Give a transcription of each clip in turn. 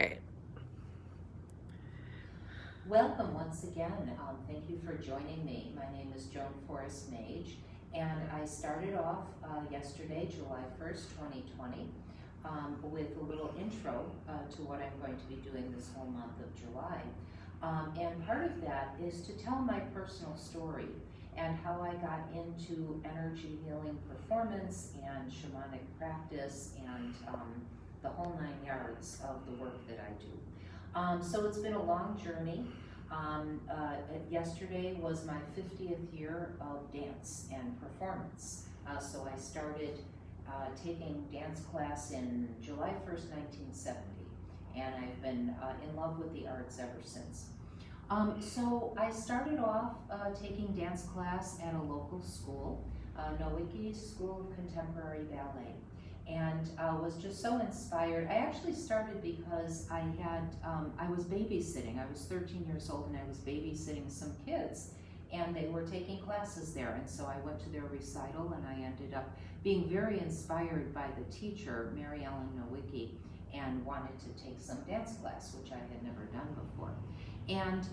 Alright. Welcome once again. Thank you for joining me. My name is Joan Forest Mage, and I started off yesterday, July 1st, 2020, with a little intro to what I'm going to be doing this whole month of July. And part of that is to tell my personal story and how I got into energy healing performance and shamanic practice and the whole 9 yards of the work that I do. So it's been a long journey. Yesterday was my 50th year of dance and performance. So I started taking dance class in July 1st, 1970, and I've been in love with the arts ever since. So I started off taking dance class at a local school, Nowicki School of Contemporary Ballet, and was just so inspired. I actually started because I was babysitting. I was 13 years old and I was babysitting some kids, and they were taking classes there, and so I went to their recital and I ended up being very inspired by the teacher, Mary Ellen Nowicki, and wanted to take some dance class, which I had never done before. And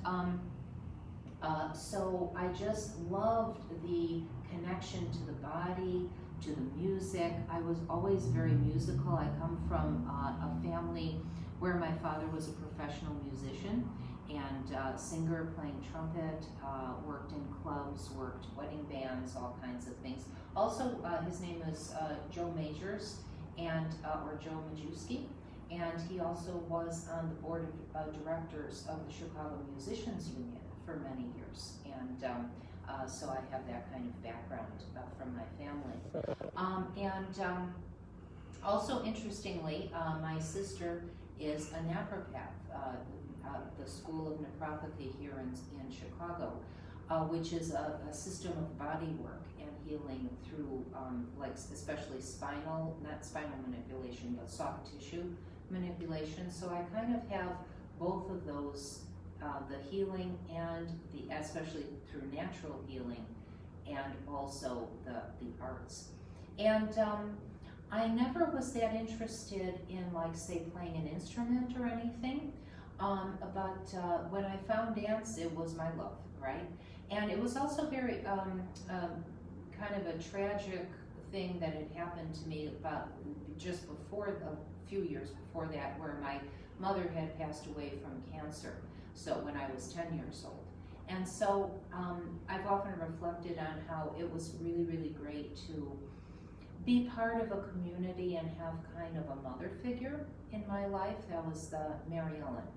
so I just loved the connection to the body, to the music. I was always very musical. I come from a family where my father was a professional musician and singer, playing trumpet, worked in clubs, worked wedding bands, all kinds of things. Also, his name is Joe Majors, and or Joe Majewski, and he also was on the board of directors of the Chicago Musicians Union for many years. And so I have that kind of background from my family. Also interestingly, my sister is a naturopath, the School of Naturopathy here in Chicago, which is a system of body work and healing through, like especially not spinal manipulation, but soft tissue manipulation. So I kind of have both of those, the healing and especially through natural healing, and also the arts. And I never was that interested in, like, say, playing an instrument or anything, but when I found dance, it was my love, right? And it was also very kind of a tragic thing that had happened to me about just before, a few years before that, where my mother had passed away from cancer, so when I was 10 years old. And so I've often reflected on how it was really, really great to be part of a community and have kind of a mother figure in my life. That was Mary Ellen,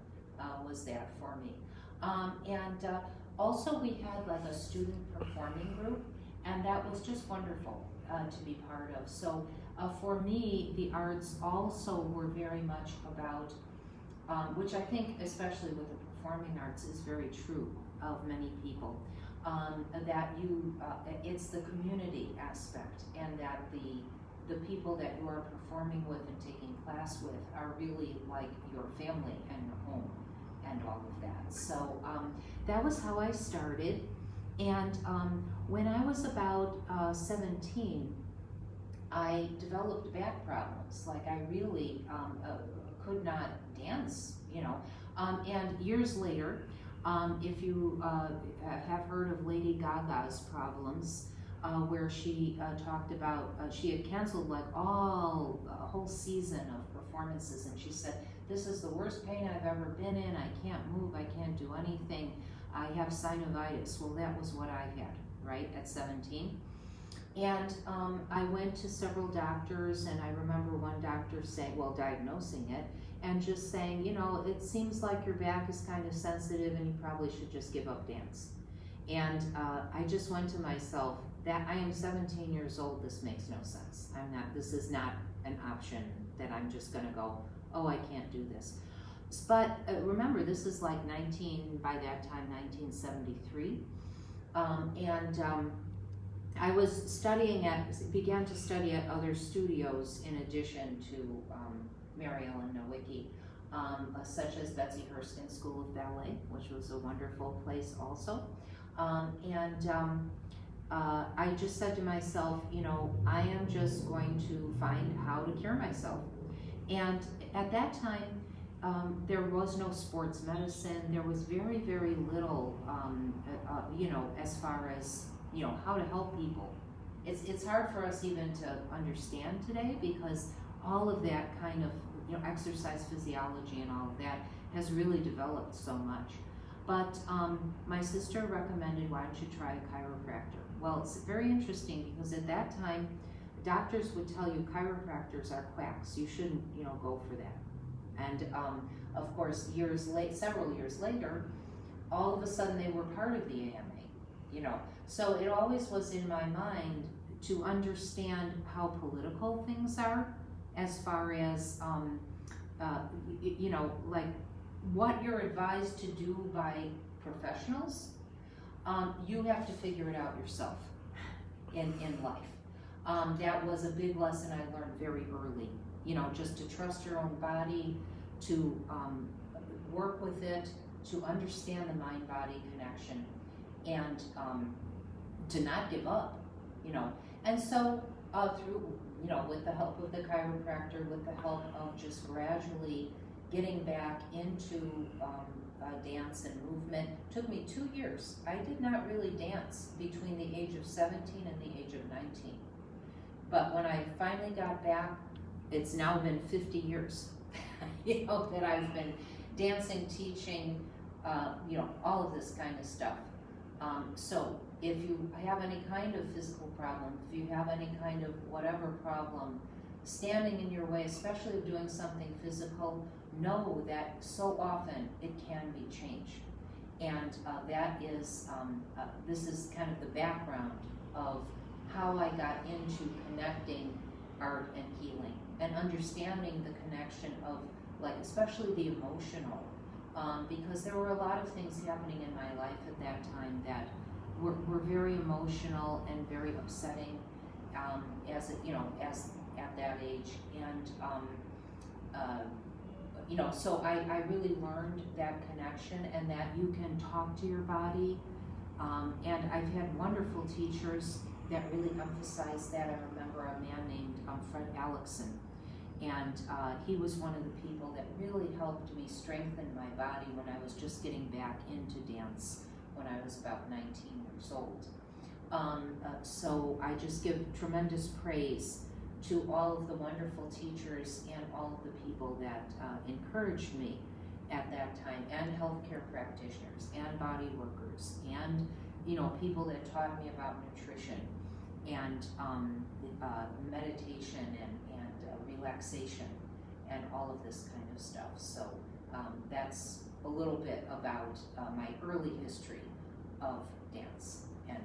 was that for me. Also we had like a student performing group, and that was just wonderful to be part of. So for me, the arts also were very much about, which I think especially with the performing arts is very true of many people, that it's the community aspect, and that the people that you are performing with and taking class with are really like your family and your home and all of that. So that was how I started. And when I was about 17, I developed back problems. Like I really could not dance, you know. And years later, if you have heard of Lady Gaga's problems, where she talked about, she had canceled like a whole season of performances, and she said, "This is the worst pain I've ever been in. I can't move, I can't do anything. I have sinovitis." Well, that was what I had, right, at 17. And I went to several doctors, and I remember one doctor saying, well, diagnosing it, and just saying, you know, it seems like your back is kind of sensitive and you probably should just give up dance. And I just went to myself, that I am 17 years old, this makes no sense. This is not an option that I'm just gonna go, oh, I can't do this. But remember, this is like by that time, 1973. I was began to study at other studios in addition to Mary Ellen Nowicki, such as Betsy Hurston School of Ballet, which was a wonderful place also. I just said to myself, you know, I am just going to find how to cure myself. And at that time, there was no sports medicine. There was very, very little, as far as, how to help people. It's hard for us even to understand today, because all of that kind of, exercise physiology and all of that has really developed so much. But my sister recommended, why don't you try a chiropractor? Well, it's very interesting, because at that time, doctors would tell you chiropractors are quacks. You shouldn't, go for that. And of course, several years later, all of a sudden they were part of the AMA, So it always was in my mind to understand how political things are, as far as, like what you're advised to do by professionals. You have to figure it out yourself in life. That was a big lesson I learned very early. Just to trust your own body, to work with it, to understand the mind-body connection, and to not give up, And so through, with the help of the chiropractor, with the help of just gradually getting back into dance and movement, took me 2 years. I did not really dance between the age of 17 and the age of 19. But when I finally got back, it's now been 50 years, that I've been dancing, teaching, all of this kind of stuff. So if you have any kind of physical problem, if you have any kind of whatever problem standing in your way, especially of doing something physical, know that so often it can be changed. And that is, this is kind of the background of how I got into connecting art and healing, and understanding the connection of, like, especially the emotional, because there were a lot of things happening in my life at that time that were very emotional and very upsetting, as at that age, and so I really learned that connection, and that you can talk to your body, and I've had wonderful teachers that really emphasized that. I remember a man named Fred Alexson, and he was one of the people that really helped me strengthen my body when I was just getting back into dance when I was about 19 years old. So I just give tremendous praise to all of the wonderful teachers and all of the people that encouraged me at that time, and healthcare practitioners and body workers, and people that taught me about nutrition and meditation and relaxation and all of this kind of stuff. So that's a little bit about my early history of dance and